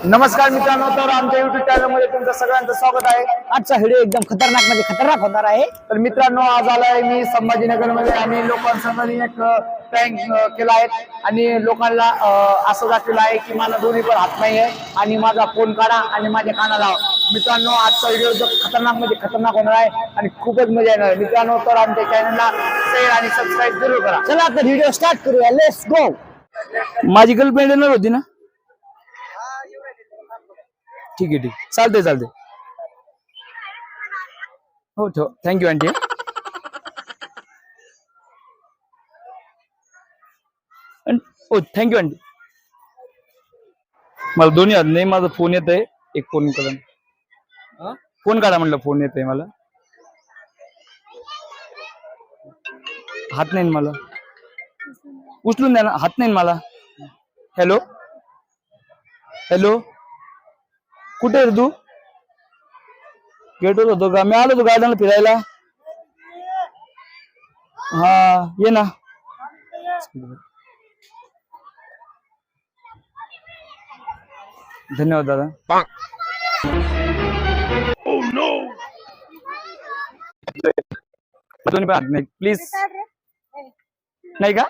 नमस्कार मित्रांनो, तर आमच्या युट्यूब चॅनल मध्ये तुमचं सगळ्यांचं स्वागत आहे। आजचा व्हिडिओ एकदम खतरनाक म्हणजे खतरनाक होणार आहे। तर मित्रांनो, आज आलाय मी संभाजीनगर मध्ये आणि लोकांसंग एक प्रँक केला आहे आणि लोकांना असं दाखवलं आहे की मला दोन्ही पण हात नाही आहे आणि माझा फोन काढा आणि माझ्या कानाला लावा। मित्रांनो, आजचा व्हिडिओ जो खतरनाक म्हणजे खतरनाक होणार आहे आणि खूपच मजा येणार आहे। मित्रांनो, तर आमच्या चॅनलला शेअर आणि सबस्क्राईब जरूर करा। चला आता व्हिडिओ स्टार्ट करूया, लेट्स गो। माझी गर्लफ्रेंड येणार होती ना? ठीक आहे, ठीक, चालते चालते। हो ठेव, थँक्यू आंटी। हो थँक्यू आंटी। मला दोन्ही हात नाही, माझा फोन येत आहे, एक फोन करा, फोन काढा म्हणलं, फोन येत आहे मला, हात नाही मला, उचलून द्या ना, हात नाही मला। हॅलो हॅलो, कुठे रे तू? गेटवर होतो का? मी आलो होतो गार्डनला फिरायला। हा ये ना। धन्यवाद दादा। दोन्ही पण हात नाही प्लीज। नाही का?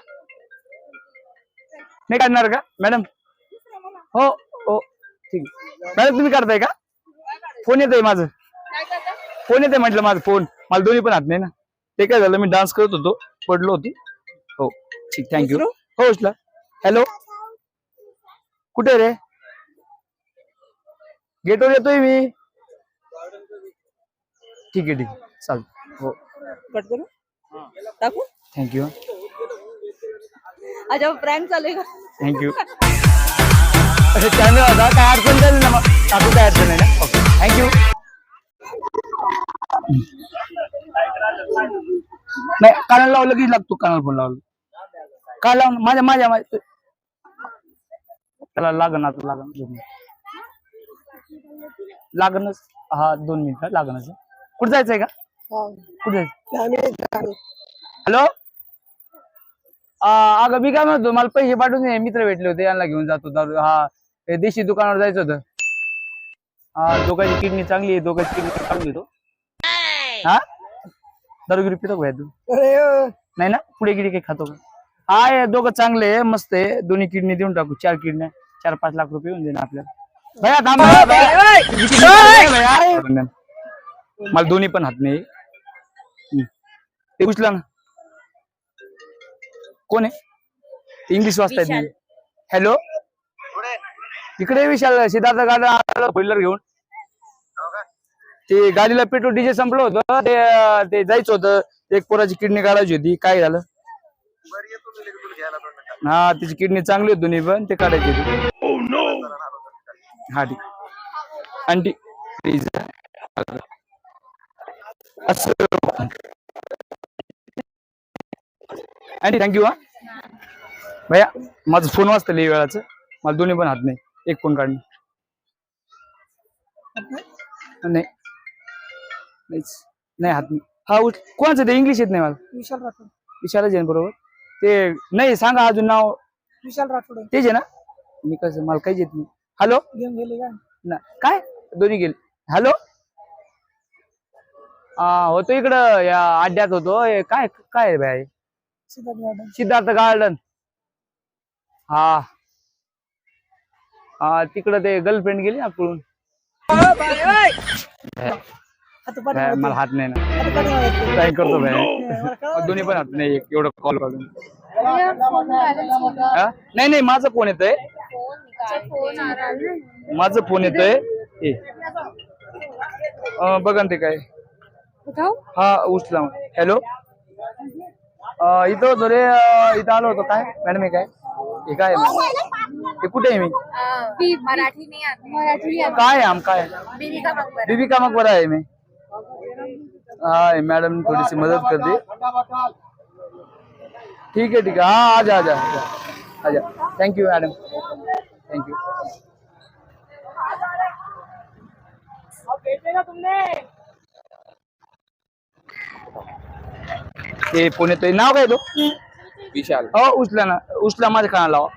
नाही काढणार का मॅडम? हो हो ठीक आहे मॅडम, तुम्ही काढताय का? फोन येतोय माझं, फोन येतोय म्हटलं, माझं फोन, मला दोन्ही पण हात नाही ना। ते काय झालं, मी डान्स करत होतो, पडलो होती। हो ठीक, थँक्यू। हो उचला। हॅलो, कुठे रे? गेटवर येतोय मी। ठीक आहे, ठीक आहे, चालतं। हो कट करू, टाकू। थँक्यू, अच्छा प्रँक चालू आहे का? थँक्यू। कॅमेरा होता, काय अडचण झाली ना? मग टाकू, काय अडचण नाही ना? Okay thank you. नाही, कानाला लावलं की लागतो, कानाला फोन लावलं काय लावून माझ्या माझ्या त्याला लागण, आता लागणच। हा 2 मिनिटं लागणच। कुठं जायचंय का? कुठे जायचं? हॅलो, अगं मी काय म्हणतो, मला पैसे पाठवून दे, मित्र भेटले होते, यांना घेऊन जातो दारू। हा देशी दुकानावर जायचं होतं। हा दोघांची किडनी चांगली आहे, दोघांची किडनी चांगली तो। हा दारूगिरी पितो का तू? नाही ना? पुढे गिरी काही खातो का? हा दोघं चांगले आहे, मस्त आहे, दोन्ही किडनी देऊन टाकू, 4 किडन्या, 4-5 लाख रुपये येऊन देणार आपल्याला। भैया थांब, मला दोन्ही पण हात नाही। ते उचला ना। कोण आहे? इंग्लिश वाचतायत नाही। हॅलो, इकडे विशाल, सिद्धार्थ गार्डन व्हीलर घेऊन। ते गाडीला पेट्रोल डिझेल संपलं होतं, ते जायचं होतं, एक पोराची किडनी काढायची होती, काय झालं? हा तिची किडनी चांगली होती दोन्ही पण, ते काढायची होती। हा ठीक, आंटी प्लीज आंटी, थँक्यू। हा भैया, माझं फोन वाजतं लई वेळाचं, मला दोन्ही पण हात नाही, एक फोन काढणे नाही, नाही हात नाही। हा कोणाचं ते? इंग्लिश येत नाही मला। विशाल राठोड। विशालच आहे बरोबर? ते नाही सांगा अजून नाव। विशाल राठोड तेच आहे ना? मी कसं, मला काहीच येत नाही। हॅलो, गेम गेले का ना काय दोन्ही गेले? हॅलो, होतो इकडं या अड्ड्यात होतो। काय काय भाई? सिद्धार्थ गार्डन। हा हा तिकडं ते गर्लफ्रेंड गेली ना पळून। मला हात नाही ना, काय करतो भाई, दोन्ही पण हात नाही, एवढं कॉल करून। नाही नाही, माझं फोन येतोय, माझं फोन येतोय। बघा ते काय, हा उचला। हॅलो, इथं होतो रे, इथं आलो होतो। काय मॅडम हे काय, हे काय हे कुठे आहे? मी मराठी नहीं आती, मराठी काय आम काय बीबी का मकबरा आहे मी। हाँ मैडम थोड़ी सी मदद कर दी। ठीक है ठीक है, हाँ आजा आजा आजा। Thank you madam, thank you. ते पुणे तो नाव काय तो? विशाल। हो उचला ना, उचला, माझ्या कानाला लावा।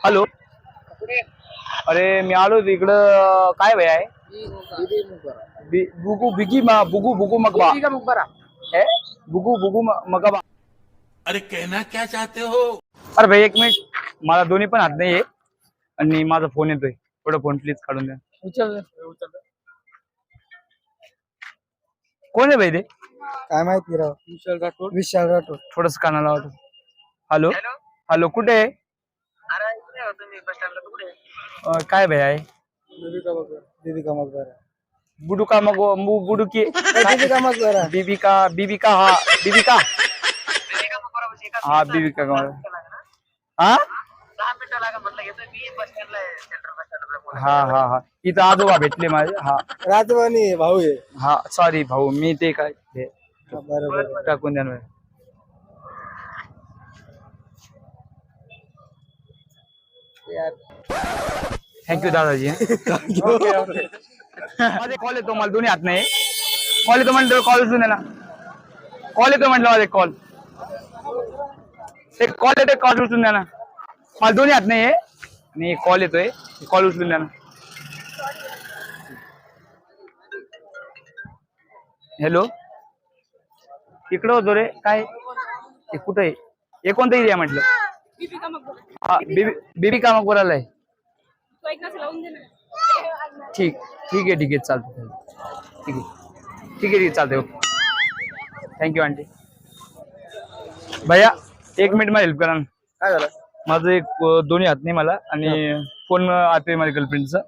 हॅलो, अरे मी आलो इकडं काय भय आहे बुगू बुगू मकबा बुगू बुगू मकबा. अरे कहना क्या चाहते हो? अरे भाई एक मिनिट, मला दोन्ही पण हात नाहीये आणि माझा फोन येतोय, थोडं फोन प्लीज काढून द्या. उचल. कोण आहे भाई ते? काय माहिती राव. विशाल राठोड. थोडस कानाला वाटत. हॅलो हॅलो कुठे आहे? काय भाई आहे? दीपिका मकबरा. बुडुका मग बुडुकी दीपिका मकबरा. बीबिका बीबिका हा बीबिका हा बीबिका हा हा हा हा इथं आजोबा भेटले माझे. हा राजवानी भाऊ आहे. हा सॉरी भाऊ, मी ते काय हे बरोबर. टाकून द्या ना. थँक्यू दादाजी. माझे कॉल येतो, मला दोन्ही हात नाही. कॉल येतो म्हटलं, कॉल उचलून ना. कॉल येतो म्हटलं, माझे कॉल एक कॉल येतोय, कॉल उचलून द्या ना. मला दोन्ही हात नाहीये आणि कॉल येतोय, कॉल उचलून द्या ना. हॅलो इकडं होतो रे. काय कुठं आहे? हे कोणतं एरिया म्हटलं? हा बीबिका मकबराला आहे. ठीक ठीक आहे ठीक आहे चालतं. ठीक आहे ठीक आहे चालतंय. Okay thank you aunty. भैया एक मिनिट मला हेल्प करा ना. काय झालं? माझं एक दोन्ही हात नाही मला आणि फोन आहे माझ्या गर्लफ्रेंडचा.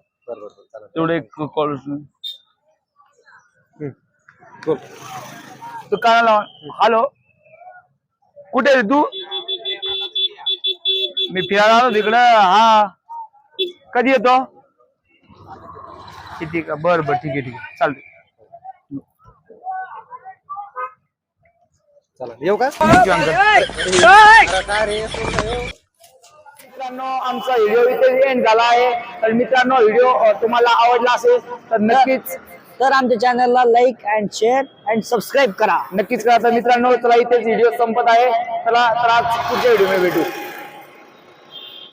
तेवढं एक कॉल तू कानाला लावा. हॅलो कुठे आहे तू? मी फिरायला आलो तिकडं. हा कधी येतो? किती का? बरं बरं ठीक आहे ठीक आहे चालतंय. येऊ का? Thank you uncle. मित्रांनो आमचा व्हिडिओ इथे एंड झाला आहे. तर मित्रांनो व्हिडिओ तुम्हाला आवडला असेल तर नक्कीच तर आमच्या चॅनलला like and share and subscribe करा. नक्कीच करा. तर मित्रांनो चला इथेच व्हिडिओ संपत आहे. चला तर आज पुढच्या व्हिडिओ मध्ये भेटू.